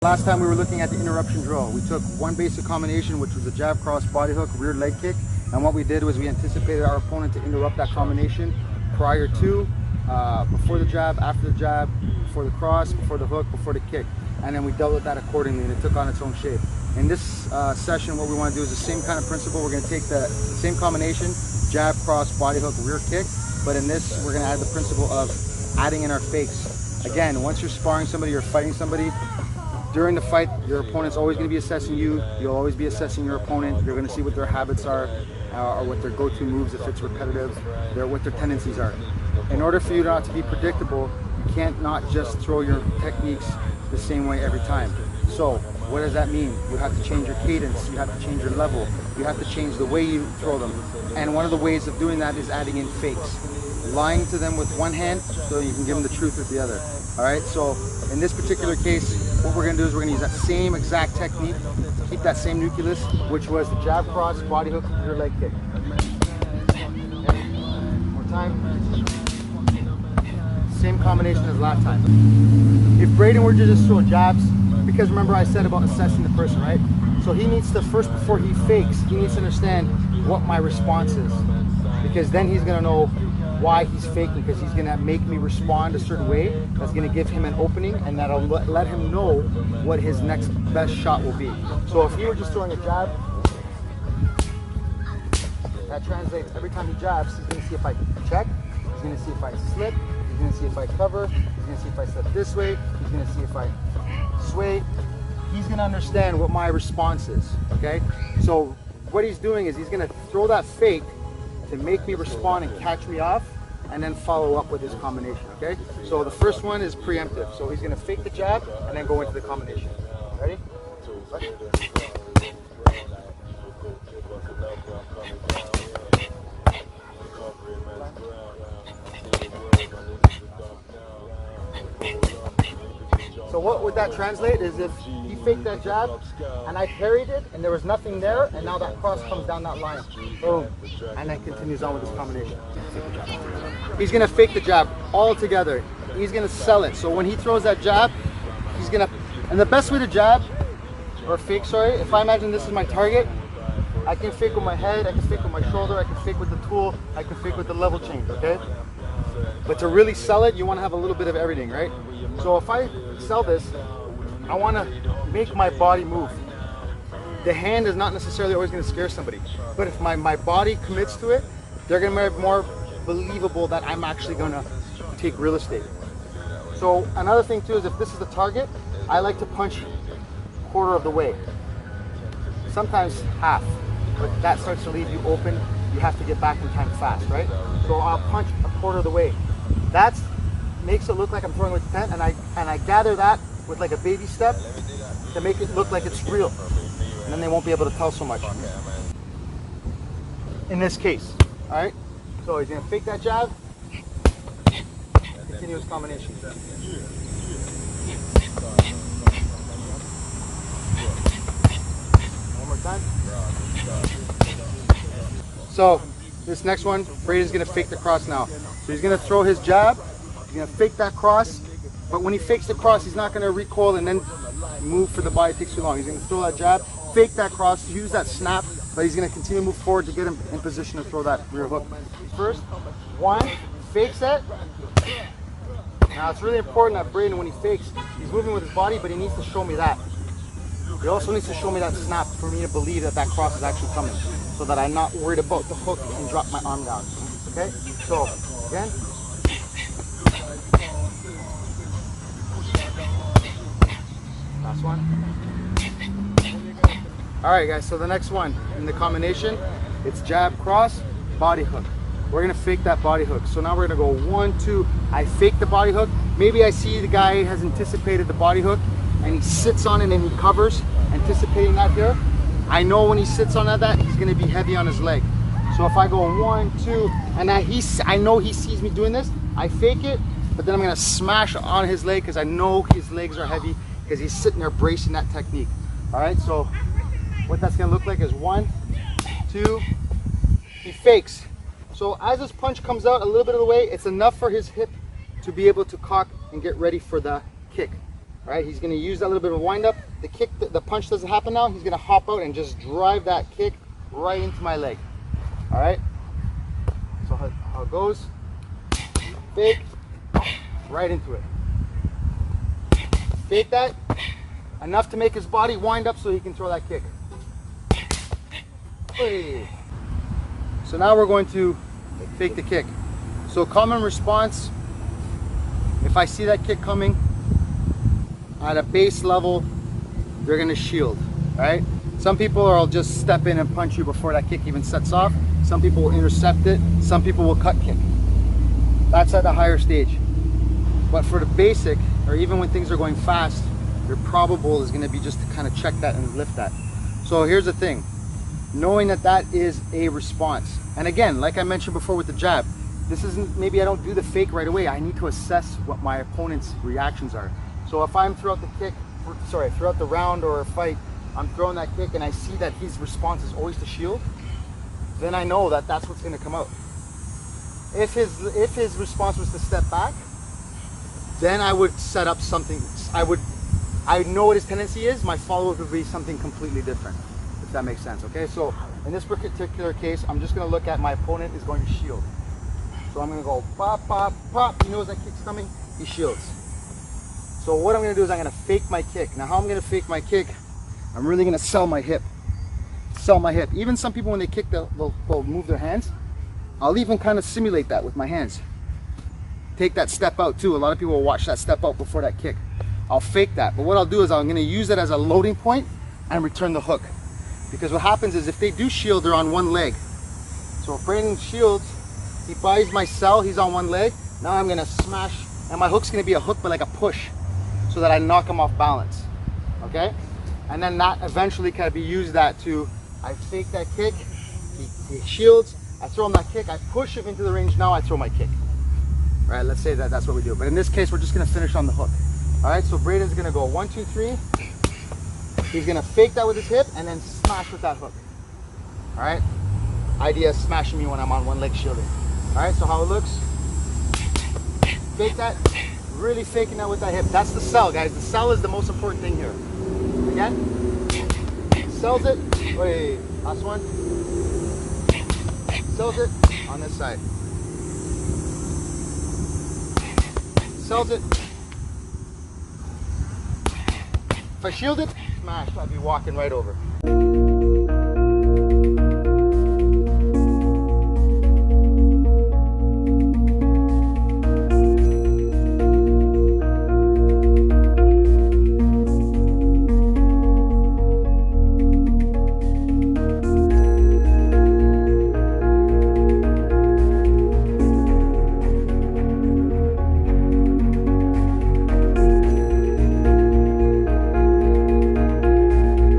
Last time we were looking at the interruption drill. We took one basic combination, which was a jab, cross, body hook, rear leg kick, and what we did was we anticipated our opponent to interrupt that combination prior to, before the jab, after the jab, before the cross, before the hook, before the kick, and then we dealt with that accordingly, and it took on its own shape. In this session, what we want to do is the same kind of principle. We're going to take the same combination, jab, cross, body hook, rear kick, but in this we're going to add the principle of adding in our fakes. Again, once you're sparring somebody, you're fighting somebody, during the fight, your opponent's always going to be assessing you. You'll always be assessing your opponent. You're going to see what their habits are, or what their go-to moves, if it's repetitive, what their tendencies are. In order for you not to be predictable, you can't not just throw your techniques the same way every time. So, what does that mean? You have to change your cadence, you have to change your level, you have to change the way you throw them. And one of the ways of doing that is adding in fakes. Lying to them with one hand so you can give them the truth with the other. Alright, so in this particular case, what we're going to do is we're going to use that same exact technique, keep that same nucleus, which was the jab, cross, body hook, rear leg kick. Okay. More time. Same combination as last time. If Braden were to just throw jabs, because remember I said about assessing the person, right? So he needs to, first before he fakes, he needs to understand what my response is. Because then he's going to know why he's faking, because he's going to make me respond a certain way that's going to give him an opening, and that'll let him know what his next best shot will be. So if he were just throwing a jab, that translates every time he jabs, he's going to see if I check, he's going to see if I slip, he's going to see if I cover, he's going to see if I slip this way, he's going to see if I sway. He's going to understand what my response is, okay? So what he's doing is he's going to throw that fake to make me respond and catch me off, and then follow up with his combination, okay? So the first one is preemptive. So he's gonna fake the jab and then go into the combination. Ready? So what would that translate is if he faked that jab and I parried it and there was nothing there, and now that cross comes down that line, boom, and then continues on with his combination. He's gonna fake the jab all together. He's gonna sell it. So when he throws that jab, he's gonna, and the best way to jab, or fake, sorry, if I imagine this is my target, I can fake with my head, I can fake with my shoulder, I can fake with the tool, I can fake with the level change, okay? But to really sell it, you wanna have a little bit of everything, right? So if I sell this, I want to make my body move. The hand is not necessarily always going to scare somebody, but if my body commits to it, they're going to be more believable that I'm actually going to take real estate. So another thing too is if this is the target, I like to punch a quarter of the way, sometimes half, but that starts to leave you open. You have to get back in time fast, right? So I'll punch a quarter of the way. That's makes it look like I'm throwing with intent, and I gather that with like a baby step to make it look like it's real, and then they won't be able to tell so much. In this case, all right. So he's gonna fake that jab, continuous combination. One more time. So this next one, Braden's gonna fake the cross now. So he's gonna throw his jab. He's going to fake that cross, but when he fakes the cross, he's not going to recoil and then move for the body. It takes too long. He's going to throw that jab, fake that cross, use that snap, but he's going to continue to move forward to get him in position to throw that rear hook. First, one, fakes it. Now it's really important that Braden, when he fakes, he's moving with his body, but he needs to show me that. He also needs to show me that snap for me to believe that that cross is actually coming, so that I'm not worried about the hook and drop my arm down. Okay? So, again. Last one. All right, guys, so the next one in the combination, it's jab, cross, body hook. We're gonna fake that body hook. So now we're gonna go 1, 2, I fake the body hook. Maybe I see the guy has anticipated the body hook and he sits on it and he covers, anticipating that here. I know when he sits on that, he's gonna be heavy on his leg. So if I go 1, 2, and I know he sees me doing this, I fake it, but then I'm gonna smash on his leg because I know his legs are heavy, because he's sitting there bracing that technique. All right, so what that's gonna look like is 1, 2, he fakes. So as his punch comes out a little bit of the way, it's enough for his hip to be able to cock and get ready for the kick. All right, he's gonna use that little bit of a wind up. The kick, the punch doesn't happen now. He's gonna hop out and just drive that kick right into my leg. All right, so how it goes, fake, right into it. Fake that, enough to make his body wind up so he can throw that kick. Hey. So now we're going to fake the kick. So common response, if I see that kick coming at a base level, they're gonna shield, right? Some people will just step in and punch you before that kick even sets off. Some people will intercept it. Some people will cut kick. That's at the higher stage. But for the basic, or even when things are going fast, your probable is gonna be just to kind of check that and lift that. So here's the thing, knowing that that is a response. And again, like I mentioned before with the jab, this isn't, maybe I don't do the fake right away. I need to assess what my opponent's reactions are. So if I'm throughout the round or a fight, I'm throwing that kick and I see that his response is always to shield, then I know that that's what's going to come out. If his response was to step back, then I would set up something. I know what his tendency is. My follow-up would be something completely different, if that makes sense. Okay, so in this particular case, I'm just going to look at my opponent is going to shield. So I'm going to go pop, pop, pop. He knows that kick's coming. He shields. So what I'm going to do is I'm going to fake my kick. Now how I'm going to fake my kick, I'm really going to sell my hip. Sell my hip. Even some people when they kick, they'll move their hands. I'll even kind of simulate that with my hands. Take that step out too. A lot of people will watch that step out before that kick. I'll fake that. But what I'll do is I'm going to use it as a loading point and return the hook. Because what happens is if they do shield, they're on one leg. So if Brandon shields, he buys my sell, he's on one leg. Now I'm going to smash, and my hook's going to be a hook but like a push, so that I knock him off balance. Okay? And then that eventually can be used that to, I fake that kick, he shields, I throw him that kick, I push him into the range, now I throw my kick. All right, let's say that that's what we do. But in this case, we're just gonna finish on the hook. All right, so Braden's gonna go 1, 2, 3. He's gonna fake that with his hip and then smash with that hook. All right, idea is smashing me when I'm on one leg shielding. All right, so how it looks, fake that, really faking that with that hip. That's the sell, guys. The sell is the most important thing here. Again, sells it, wait, last one. Sells it on this side. Sells it. If I shield it, smash, I'd be walking right over.